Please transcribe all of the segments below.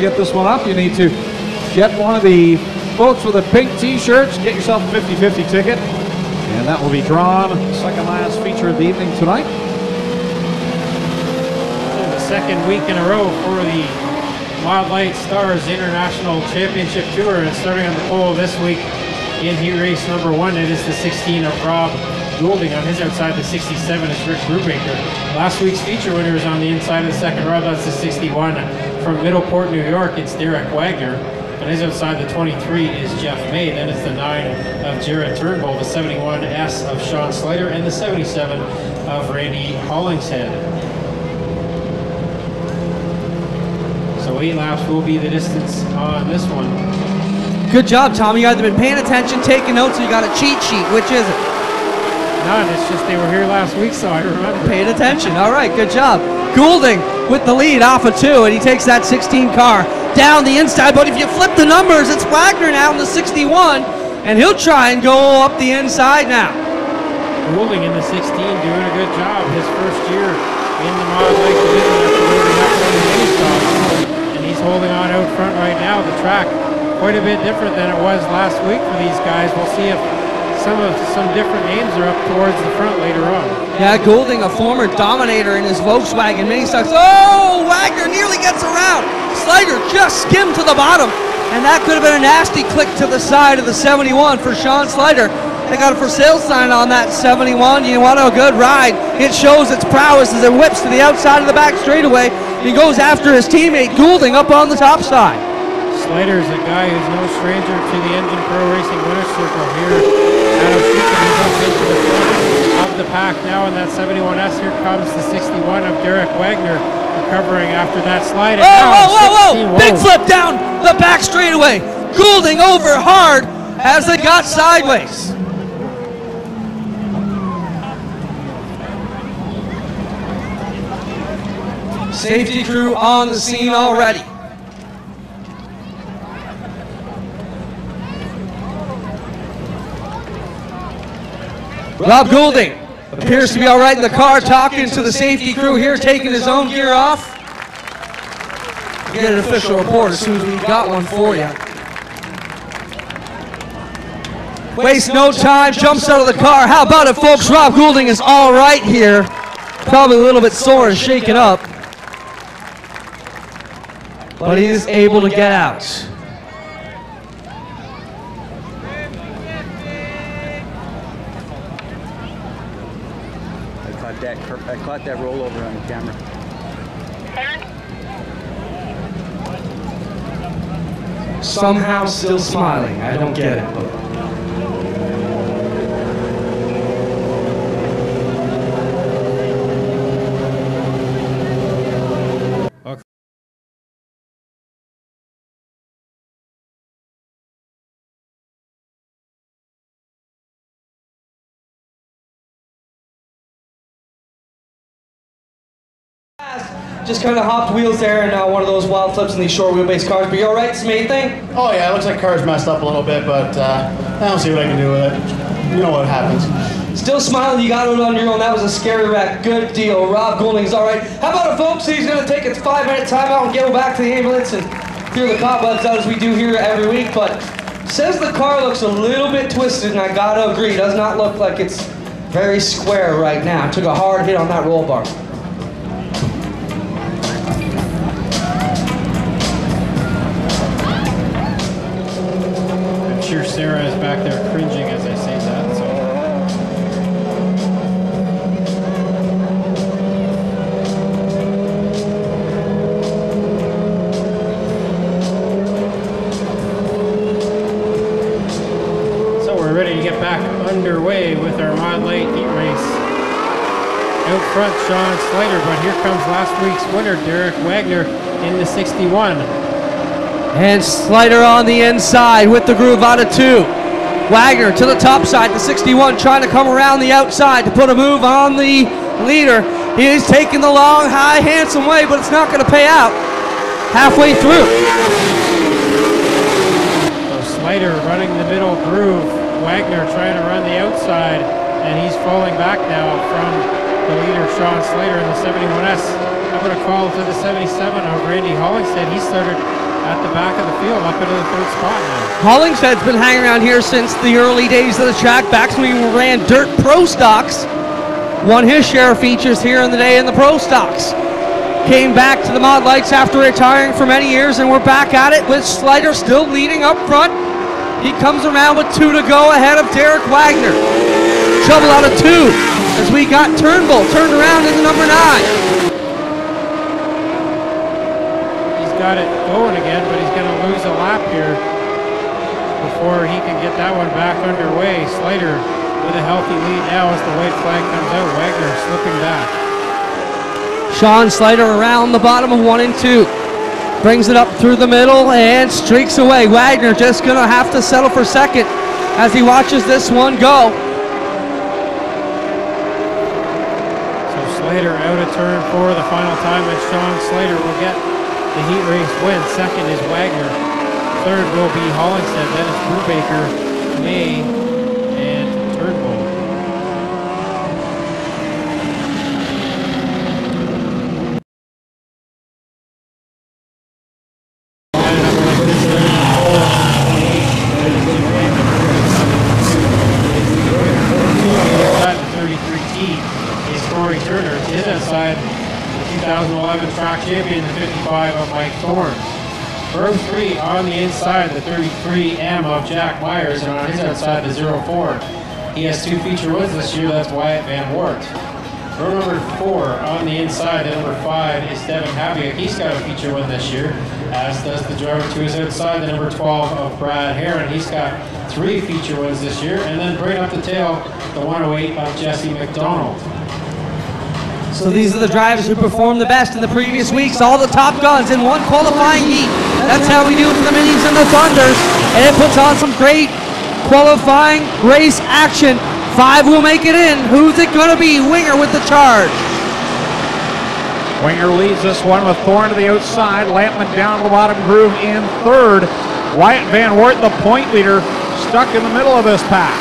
to get this one up, you need to get one of the folks with the pink t-shirts, get yourself a 50-50 ticket, and that will be drawn second last feature of the evening tonight. So the second week in a row for the Wildlight Stars International Championship Tour, and starting on the pole this week in heat race number 1, it is the 16 of Rob Goulding. On his outside, the 67 is Rick Brubaker. Last week's feature winner is on the inside of the second row. That's the 61 from Middleport, New York. It's Derek Wagner. On his outside, the 23 is Jeff May. Then it's the 9 of Jared Turnbull, the 71S of Sean Slater, and the 77 of Randy Hollingshead. So 8 laps will be the distance on this one. Good job, Tom. You guys have been paying attention, taking notes, so you got a cheat sheet. Which is it? None. It's just they were here last week, so I remember. Paid attention. All right, good job. Goulding with the lead off of 2, and he takes that 16 car down the inside. But if you flip the numbers, it's Wagner now in the 61, and he'll try and go up the inside now. Goulding in the 16 doing a good job. His first year in the Mod Lake division after moving up from the mini stock. And he's holding on out front right now. The track quite a bit different than it was last week for these guys. We'll see if some different names are up towards the front later on. Yeah, Goulding, a former dominator in his Volkswagen mini stocks. Oh, Wagner nearly gets around. Slater just skimmed to the bottom, and that could have been a nasty click to the side of the 71 for Sean Slater. They got a for sale sign on that 71. You want a good ride. It shows its prowess as it whips to the outside of the back straightaway. He goes after his teammate Goulding up on the top side. Slater's a guy who's no stranger to the Engine Pro Racing winner's circle here at Ohsweken. He's up into the front of the pack now in that 71S. Here comes the 61 of Derek Wagner, recovering after that slide. Whoa! Big flip down the back straightaway. Goulding over hard as they got sideways. Safety crew on the scene already. Rob Goulding appears to be all right in the car, talking to the safety crew here, taking his own gear off. We'll get an official report as soon as we've got one for you. Waste no time, jumps out of the car. How about it, folks? Rob Goulding is all right here. Probably a little bit sore and shaken up, but he is able to get out. I caught that rollover on the camera. Somehow still smiling. I don't get it. Okay. Just kind of hopped wheels there and one of those wild flips in these short wheelbase cars. But you all right, it's the main thing? Oh yeah, it looks like the car's messed up a little bit, but I don't see what I can do with it. You know what happens. Still smiling, you got it on your own. That was a scary wreck. Good deal. Rob Goulding's all right. How about it, folks? He's going to take a 5-minute timeout and get back to the ambulance and clear the cobwebs out as we do here every week. But says the car looks a little bit twisted, and I got to agree. Does not look like it's very square right now. Took a hard hit on that roll bar. Sure, Sarah is back there cringing as I say that. So we're ready to get back underway with our Mod Late heat race. Out front, Sean Slater, but here comes last week's winner, Derek Wagner, in the 61. And Slater on the inside with the groove out of 2. Wagner to the top side, the 61 trying to come around the outside to put a move on the leader. He is taking the long, high, handsome way, but it's not going to pay out halfway through. So Slater running the middle groove. Wagner trying to run the outside, and he's falling back now from the leader, Sean Slater, in the 71S. How about a call to the 77 of Randy Hollingshead? He started at the back of the field, up into the third spot now. Hollingshead's been hanging around here since the early days of the track, back when we ran dirt pro stocks. Won his share of features here in the day in the pro stocks. Came back to the Mod Lights after retiring for many years, and we're back at it with Slider still leading up front. He comes around with 2 to go ahead of Derek Wagner. Trouble out of 2 as we got Turnbull turned around into number 9. Got it going again, but he's going to lose a lap here before he can get that one back underway. Slider with a healthy lead now as the white flag comes out. Wagner slipping back. Sean Slider around the bottom of 1 and 2. Brings it up through the middle and streaks away. Wagner just going to have to settle for second as he watches this one go. So Slider out of turn 4 the final time, and Sean Slider will get the heat race win. Second is Wagner. Third will be Hollingshead. Then it's Brubaker, May, and Turnbull. The 33T is Corey Turner. His outside 2011 track champion, the 55 of Mike Thorne. Row 3 on the inside, the 33M of Jack Myers, and on his outside, the 04. He has 2 feature wins this year, that's Wyatt Van Wart. Row number 4 on the inside, the number 5 is Devin Habiak. He's got a feature win this year, as does the driver to his outside, the number 12 of Brad Heron. He's got 3 feature wins this year, and then bringing up the tail, the 108 of Jesse McDonald. So these are the drivers who performed the best in the previous weeks, all the top guns in one qualifying heat. That's how we do it for the Minis and the Thunders, and it puts on some great qualifying race action. 5 will make it in. Who's it going to be? Winger with the charge. Winger leads this one with Thorne to the outside. Lampman down to the bottom groove in third. Wyatt Van Wart, the point leader, stuck in the middle of this pack.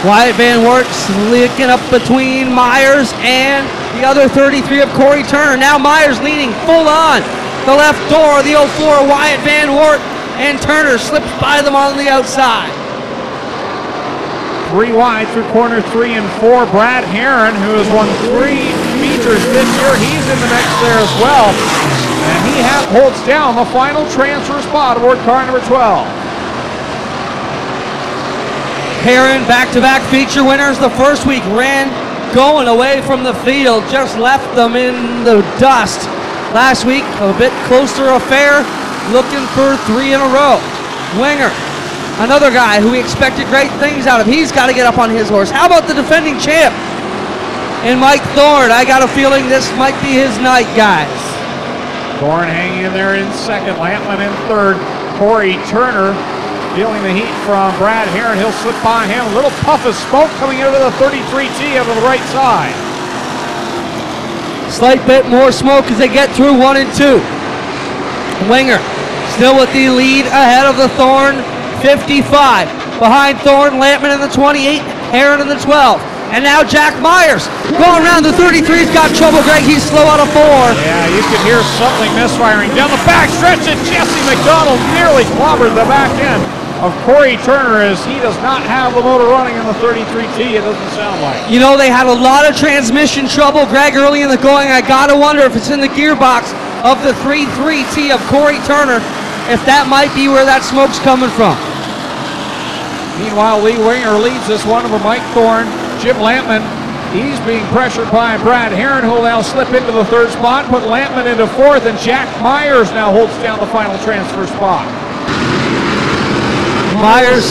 Wyatt Van Wart slicking up between Myers and the other 33 of Corey Turner. Now Myers leaning full on the left door, the 04 Wyatt Van Wart, and Turner slips by them on the outside. 3 wide through corner 3 and 4. Brad Heron, who has won 3 features this year, he's in the mix there as well. And he holds down the final transfer spot aboard car number 12. Heron, back-to-back feature winners the first week, ran going away from the field, just left them in the dust. Last week, a bit closer affair, looking for 3 in a row. Winger, another guy who we expected great things out of. He's got to get up on his horse. How about the defending champ? And Mike Thorne, I got a feeling this might be his night, guys. Thorne hanging in there in second, Lampman in third. Corey Turner feeling the heat from Brad Heron. He'll slip by him. A little puff of smoke coming out of the 33T over the right side. Slight bit more smoke as they get through 1 and 2. Winger still with the lead ahead of the Thorne 55. Behind Thorne, Lampman in the 28, Heron in the 12. And now Jack Myers going around the 33's got trouble, Greg. He's slow out of 4. Yeah, you can hear something misfiring down the back stretch, and Jesse McDonald nearly clobbered the back end of Corey Turner as he does not have the motor running in the 33T, it doesn't sound like. You know, they had a lot of transmission trouble, Greg, early in the going. I gotta wonder if it's in the gearbox of the 33T of Corey Turner, if that might be where that smoke's coming from. Meanwhile, Lee Winger leads this one over Mike Thorne. Jim Lampman, he's being pressured by Brad Heron, who will now slip into the 3rd spot, put Lampman into 4th, and Jack Myers now holds down the final transfer spot. Myers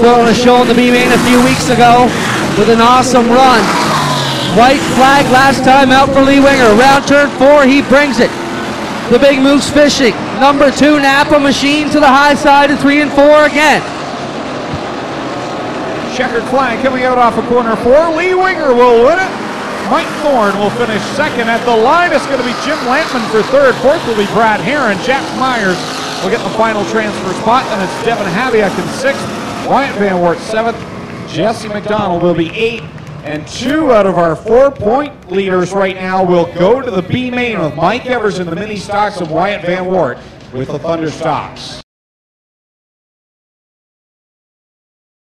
throwing a show in the B-Main a few weeks ago with an awesome run. White flag last time out for Lee Winger. Round turn 4, he brings it. The Big Moose Fishing. Number 2 Napa Machine to the high side of 3 and 4 again. Checkered flag coming out off of corner 4. Lee Winger will win it. Mike Thorne will finish 2nd. At the line, it's going to be Jim Lampman for 3rd. 4th will be Brad Heron. Jack Myers will get the final transfer spot. Then it's Devin Habiak in 6th. Wyatt Van Wart 7th. Jesse McDonald will be 8th. And 2 out of our 4-point leaders right now will go to the B main with Mike Evers in the mini stocks and Wyatt Van Wart with the Thunder stocks.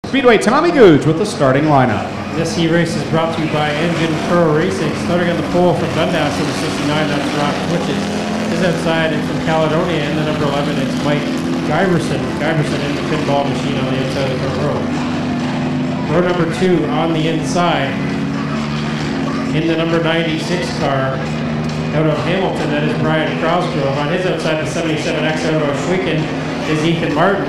Speedway, Tommy Googe with the starting lineup. This heat race is brought to you by Engine Pro Racing. Starting on the pole from Dundas in the 69, that's Rob Twitches. Is outside and from Caledonia in the number 11, it's Mike Giberson. Giberson in the pinball machine on the inside of the row. Row number 2 on the inside in the number 96 car out of Hamilton, that is Brian Crosgrove. On his outside, the 77X out of Ohsweken is Ethan Martin.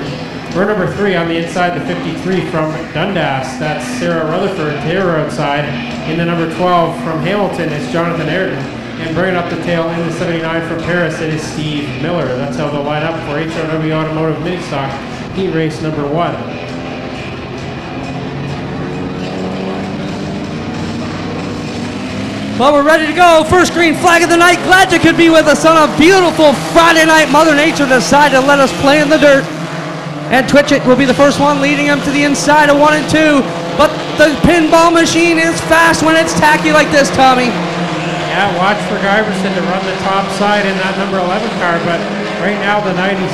Row number 3 on the inside, the 53 from Dundas, that's Sarah Rutherford. Taylor outside in the number 12 from Hamilton is Jonathan Ayrton. And bringing up the tail in the 79 from Paris, it is Steve Miller. That's how they'll line up for HRW Automotive Mini Stock heat race number 1. Well, we're ready to go. First green flag of the night. Glad you could be with us on a beautiful Friday night. Mother Nature decided to let us play in the dirt. And Twitchett will be the first one, leading him to the inside of 1 and 2. But the pinball machine is fast when it's tacky like this, Tommy. Yeah, watch for Giberson to run the top side in that number 11 car. But right now, the 96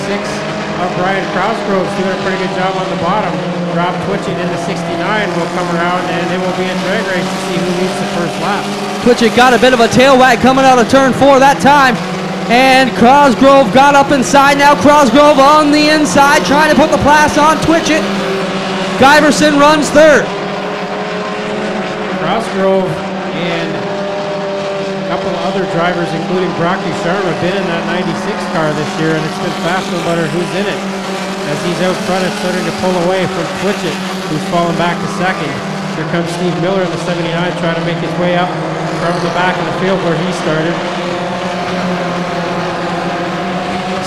of Brian Crosgrove's doing a pretty good job on the bottom. Rob Twitchett in the 69 will come around, and it will be a drag race to see who leads the first lap. Twitchett got a bit of a tail wag coming out of turn 4 that time. And Crosgrove got up inside. Now Crosgrove on the inside, trying to put the pass on Twitchett. Giberson runs third. Crosgrove and a couple of other drivers, including Brocky Sharma, have been in that 96 car this year, and it's been fast no matter who's in it. As he's out front, it's starting to pull away from Twitchett, who's fallen back to second. Here comes Steve Miller in the 79, trying to make his way up from the back of the field where he started.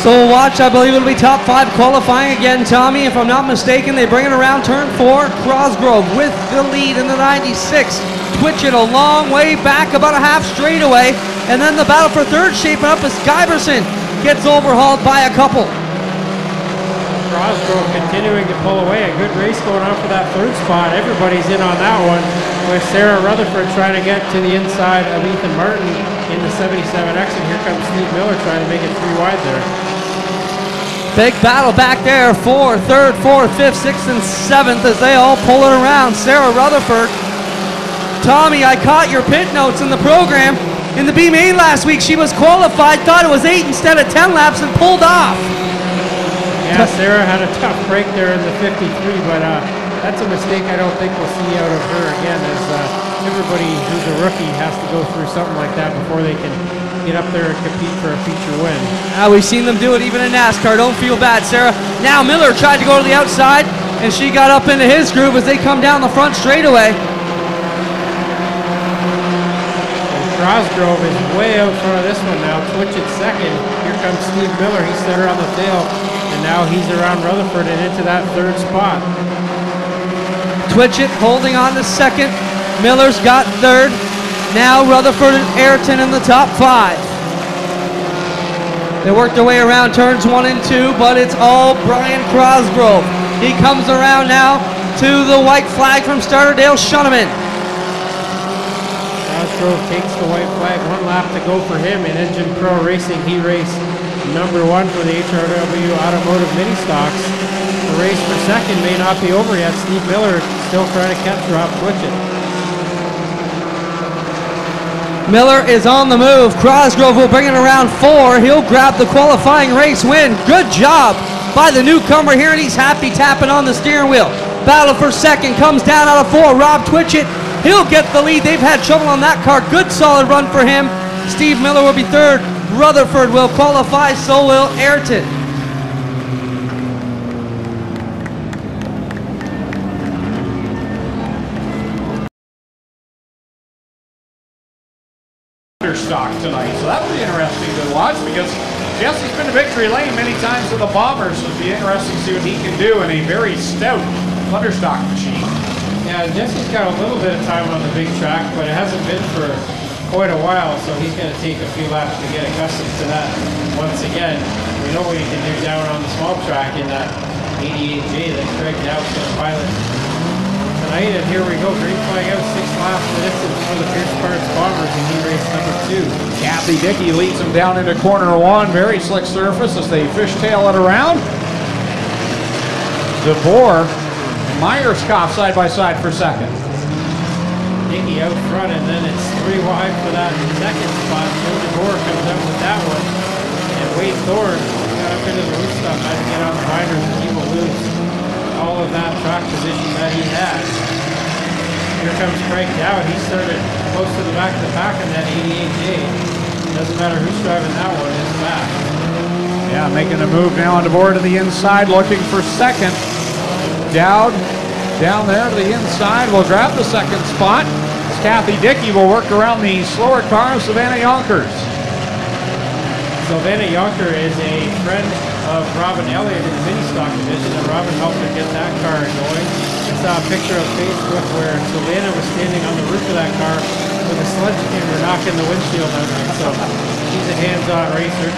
So watch, I believe it'll be top 5 qualifying again, Tommy. If I'm not mistaken, they bring it around turn 4. Crosgrove with the lead in the 96. Twitchett a long way back, about a half straightaway. And then the battle for third shaping up as Giberson gets overhauled by a couple. Crosgrove continuing to pull away. A good race going on for that third spot. Everybody's in on that one, with Sarah Rutherford trying to get to the inside of Ethan Martin in the 77X, and here comes Steve Miller trying to make it 3 wide there. Big battle back there for 3rd, 4th, 5th, 6th, and 7th as they all pull it around. Sarah Rutherford. Tommy, I caught your pit notes in the program. In the B main last week, she was qualified, thought it was 8 instead of 10 laps, and pulled off. Yeah, Sarah had a tough break there in the 53, but that's a mistake I don't think we'll see out of her again, as everybody who's a rookie has to go through something like that before they can get up there and compete for a feature win. We've seen them do it even in NASCAR. Don't feel bad, Sarah. Now Miller tried to go to the outside, and she got up into his groove as they come down the front straightaway. Crosgrove is way out front of this one now. Twitchett second. Here comes Steve Miller. He set her on the tail, and now he's around Rutherford and into that third spot. Twitchett holding on to second. Miller's got third. Now Rutherford and Ayrton in the top 5. They worked their way around turns 1 and 2, but it's all Brian Crosgrove. He comes around now to the white flag from starter Dale Shuneman. Crosgrove takes the white flag. 1 lap to go for him in Engine Pro Racing heat race number 1 for the HRW Automotive Mini Stocks. The race for second may not be over yet. Steve Miller still trying to catch Rob Twitchett. Miller is on the move. Crosgrove will bring it around 4. He'll grab the qualifying race win. Good job by the newcomer here, and he's happy tapping on the steering wheel. Battle for second comes down out of 4. Rob Twitchett, he'll get the lead. They've had trouble on that car. Good solid run for him. Steve Miller will be 3rd. Rutherford will qualify, so will Ayrton. Stock tonight, so that'll be interesting to watch, because Jesse's been to victory lane many times with the Bombers, so it'll be interesting to see what he can do in a very stout Thunderstock machine. Yeah, Jesse's got a little bit of time on the big track, but it hasn't been for quite a while, so he's going to take a few laps to get accustomed to that once again. We know what he can do down on the small track in that 88J that Craig Dow's going to pilot tonight, and here we go, green flag out, 6th lap Kathy Dickey leads them down into corner one. Very slick surface as they fishtail it around. DeBoer, Myerscough side by side for second. Dickey out front, and then it's 3 wide for that second spot. Joe DeBoer comes out with that one. And Wade Thorne got up into the roof stop, had to get on the binders, and he will lose all of that track position that he has. Here comes Craig Dowd. He started close to the back of the pack in that 88J. Doesn't matter who's driving that one, it's back. Yeah, making a move now on DeBoer to the inside, looking for second. Dowd down there to the inside will grab the second spot. Kathy Dickey will work around the slower car of Savannah Yonkers. Savannah Yonker is a friend of Robin Elliott in the mini stock division, and Robin helped her get that car going. I saw a picture on Facebook where Savannah was standing on the roof of that car with a sledgehammer knocking the windshield out of it. So she's a hands-on racer.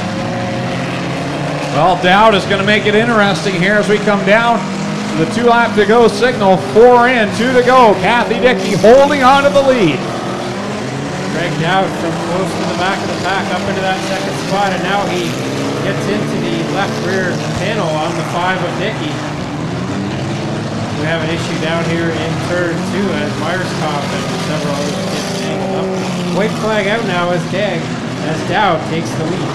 Well, Dowd is going to make it interesting here as we come down. The 2 lap to go signal, 4 in, 2 to go. Kathy Dickey holding on to the lead. Greg Dowd from close to the back of the pack up into that second spot, and now he gets into the left rear panel on the 5 of Dickey. We have an issue down here in turn 2 as Myerscough and several others get tangled up. White flag out now as Dowd takes the lead.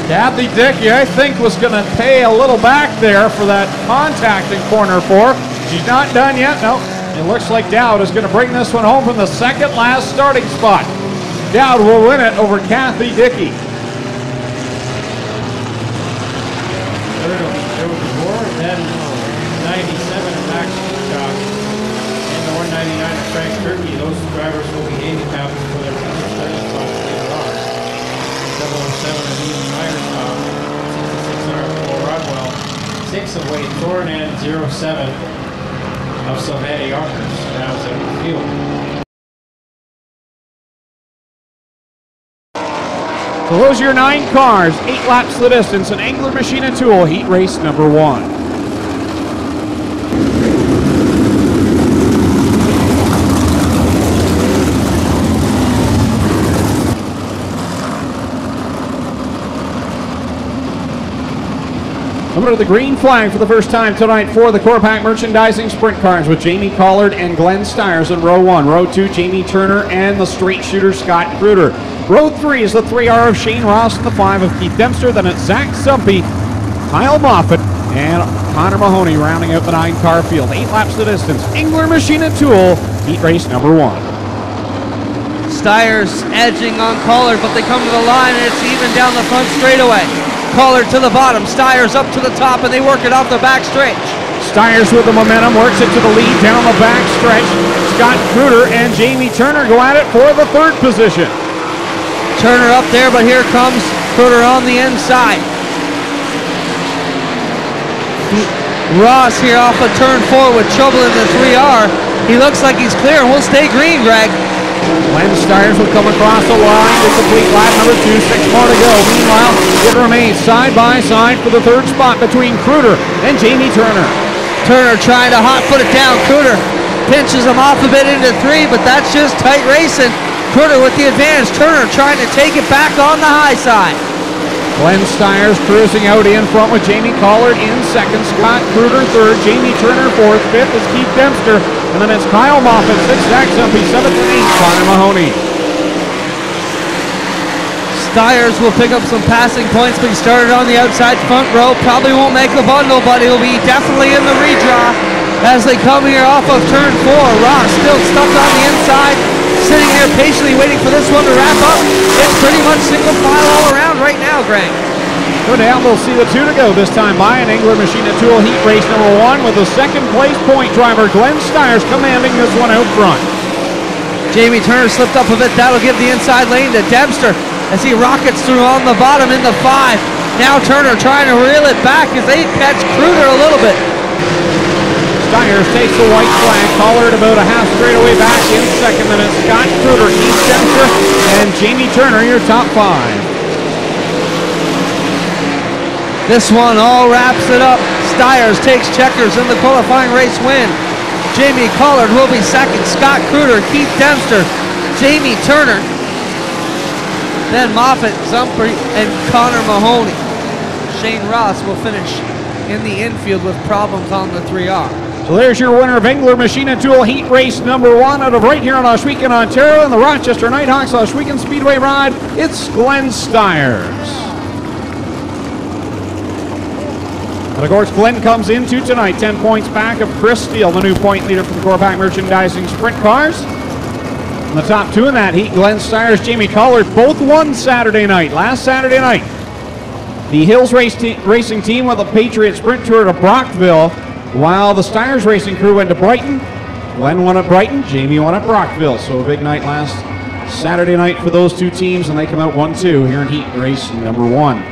Kathy Dickey, I think, was going to pay a little back there for that contact in corner 4. She's not done yet. No, it looks like Dowd is going to bring this one home from the second last starting spot. Dowd will win it over Kathy Dickey. Third will be Joe DeBoer, then 97 of Max Shock, and the 199 of Frank Turkey. Those drivers will be handicapped for their future starting spots later on. 707 of Ian Myerscough, 6600 of Paul Rodwell, 6 of Wade Thorne, and 07 of Savannah Yonkers rounds out the field. So those are your 9 cars, 8 laps the distance, an Engler Machine and Tool heat race number 1. Under the green flag for the first time tonight for the Corpac Merchandising Sprint Cars with Jamie Collard and Glenn Stiers in row 1. Row 2, Jamie Turner and the straight shooter Scott Kruder. Row 3 is the 3R of Shane Ross and the 5 of Keith Dempster. Then it's Zach Sumpy, Kyle Moffitt, and Connor Mahoney rounding out the 9-car field. 8 laps the distance. Engler Machine and Tool, heat race number 1. Stiers edging on Collard, but they come to the line and it's even down the front straightaway. Collard to the bottom, Stiers up to the top, and they work it off the back stretch. Stiers with the momentum, works it to the lead down the back stretch. Scott Kruder and Jamie Turner go at it for the 3rd position. Turner up there, but here comes Kruder on the inside. Ross here off of turn 4 with trouble in the 3R. He looks like he's clear and will stay green, Greg. Glenn Stiers will come across the line to complete lap number 2, 6 more to go. Meanwhile, it remains side by side for the 3rd spot between Kruder and Jamie Turner. Turner trying to hot foot it down. Kruder pinches him off a bit into 3, but that's just tight racing. Kruder with the advantage. Turner trying to take it back on the high side. Glenn Stiers cruising out in front with Jamie Collard in 2nd, Scott Kruder 3rd, Jamie Turner 4th, 5th is Keith Dempster, and then it's Kyle Moffitt, 6th, Zach Sumpy, 7th and 8th, Connor Mahoney. Stiers will pick up some passing points, but he started on the outside front row. Probably won't make a bundle, but he'll be definitely in the redraw as they come here off of turn 4. Ross still stuck on the inside, sitting here patiently waiting for this one to wrap up. It's pretty much single file all around right now, Greg. Go down, we'll see the 2 to go this time by an Engler Machine and Tool heat race number 1 with the 2nd place point driver Glenn Stiers commanding this one out front. Jamie Turner slipped up a bit. That'll give the inside lane to Dempster as he rockets through on the bottom in the 5. Now Turner trying to reel it back as they catch Kruder a little bit. Stiers takes the white flag, Collard about a half straightaway back in 2nd, then it's Scott Kruder, Keith Dempster, and Jamie Turner, your top 5. This one all wraps it up. Stiers takes checkers in the qualifying race win. Jamie Collard will be 2nd, Scott Kruder, Keith Dempster, Jamie Turner, Then Moffat, Zumpri, and Connor Mahoney. Shane Ross will finish in the infield with problems on the 3R. So there's your winner of Engler Machine and Tool Heat Race number 1 out of right here in Ohsweken, Ontario, in the Rochester Knighthawks Ohsweken Speedway ride. It's Glenn Stiers. And of course, Glenn comes into tonight 10 points back of Chris Steele, the new point leader for the Corpac Merchandising Sprint Cars. In the top 2 in that heat, Glenn Stiers, Jamie Collard, both won Saturday night, last Saturday night. The Hills Racing team went the Patriot Sprint Tour to Brockville, while the Stiers Racing crew went to Brighton. Glenn won at Brighton, Jamie won at Brockville. So a big night last Saturday night for those 2 teams, and they come out 1-2 here in heat race number 1.